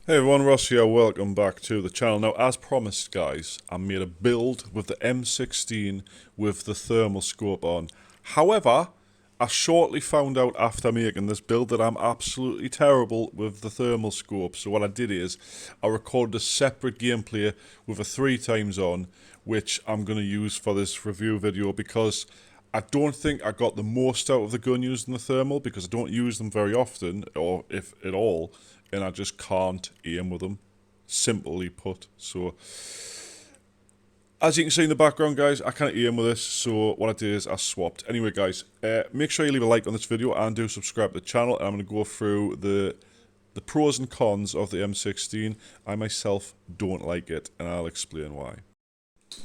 Hey everyone, Ross here, welcome back to the channel. Now, as promised guys, I made a build with the M16 with the thermal scope on. However, I shortly found out after making this build that I'm absolutely terrible with the thermal scope. So what I did is, I recorded a separate gameplay with a 3x on, which I'm going to use for this review video because I don't think I got the most out of the gun using the thermal because I don't use them very often, or if at all, and I just can't aim with them, simply put. So, as you can see in the background, guys, I can't aim with this, so what I did is I swapped. Anyway, guys, make sure you leave a like on this video and do subscribe to the channel, and I'm going to go through the pros and cons of the M16. I myself don't like it, and I'll explain why.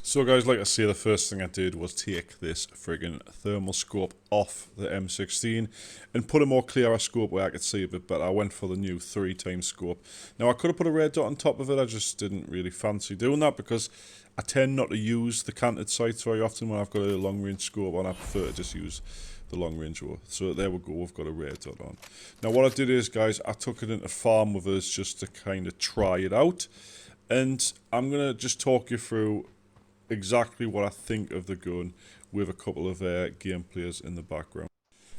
So guys, like I say, the first thing I did was take this friggin' thermal scope off the M16 and put a more clearer scope where I could see a bit better. I went for the new 3x scope. Now I could have put a red dot on top of it, I just didn't really fancy doing that because I tend not to use the canted sights very often when I've got a long range scope on. I prefer to just use the long range one. So there we go, we've got a red dot on. Now what I did is, guys, I took it into farm with us just to kind of try it out, and I'm going to just talk you through exactly what I think of the gun with a couple of gameplays in the background.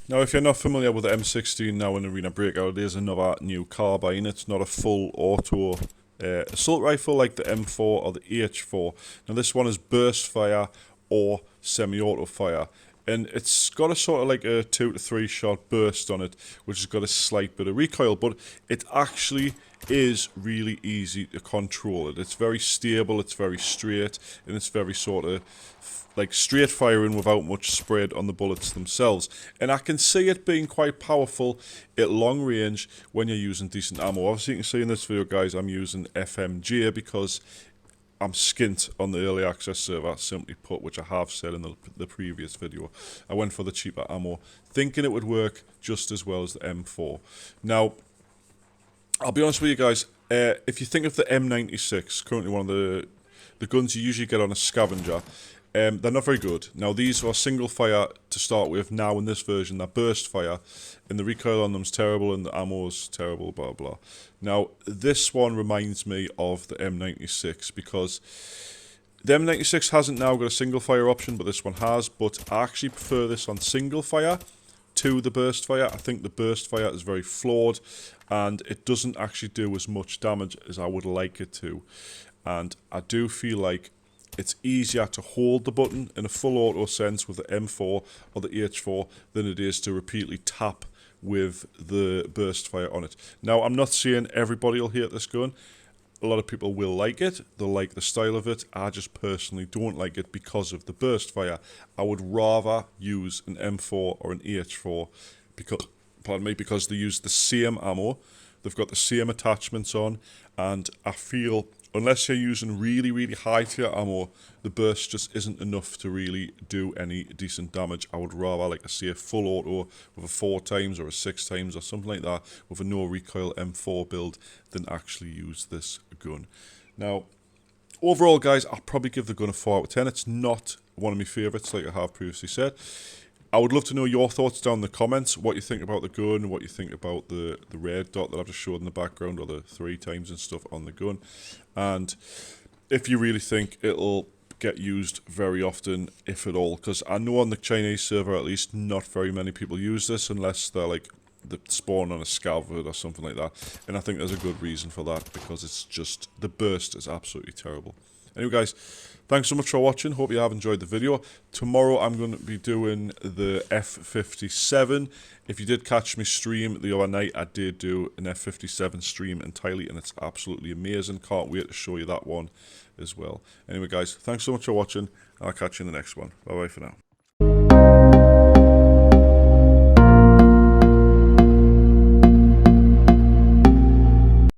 Now, if you're not familiar with the M16 now in Arena Breakout, it is another new carbine. It's not a full auto assault rifle like the M4 or the H4. Now, this one is burst fire or semi-auto fire, and it's got a sort of like a 2 to 3 shot burst on it, which has got a slight bit of recoil, but it actually is really easy to control it. It's very stable, it's very straight, and it's very sort of like straight firing without much spread on the bullets themselves. And I can see it being quite powerful at long range when you're using decent ammo. Obviously you can see in this video, guys, I'm using FMJ because I'm skint on the early access server, simply put, which I have said in the previous video. I went for the cheaper ammo, thinking it would work just as well as the M4. Now, I'll be honest with you guys, if you think of the M96, currently one of the guns you usually get on a scavenger, they're not very good. Now, these are single fire to start with. Now, in this version, they're burst fire, and the recoil on them's terrible, and the ammo's terrible, blah, blah. Now, this one reminds me of the M96, because the M96 hasn't now got a single fire option, but this one has, but I actually prefer this on single fire to the burst fire. I think the burst fire is very flawed, and it doesn't actually do as much damage as I would like it to. And I do feel like it's easier to hold the button in a full auto sense with the M4 or the H4 than it is to repeatedly tap with the burst fire on it. Now, I'm not saying everybody will hate this gun. A lot of people will like it, they'll like the style of it. I just personally don't like it because of the burst fire. I would rather use an M4 or an H4 because, pardon me, because they use the same ammo, they've got the same attachments on, and I feel unless you're using really, really high tier ammo, the burst just isn't enough to really do any decent damage. I would rather, like I say, a full auto with a 4x or a 6x or something like that with a no recoil M4 build than actually use this gun. Now, overall, guys, I'll probably give the gun a 4 out of 10. It's not one of my favourites, like I have previously said. I would love to know your thoughts down in the comments, what you think about the gun, what you think about the red dot that I've just showed in the background, or the 3x and stuff on the gun, and if you really think it'll get used very often, if at all, because I know on the Chinese server at least, not very many people use this unless they're like the spawn on a scavenged or something like that, and I think there's a good reason for that, because it's just, the burst is absolutely terrible. Anyway, guys, thanks so much for watching. Hope you have enjoyed the video. Tomorrow I'm going to be doing the F57. If you did catch me stream the other night, I did do an F57 stream entirely, and it's absolutely amazing. Can't wait to show you that one as well. Anyway, guys, thanks so much for watching, and I'll catch you in the next one. Bye-bye for now.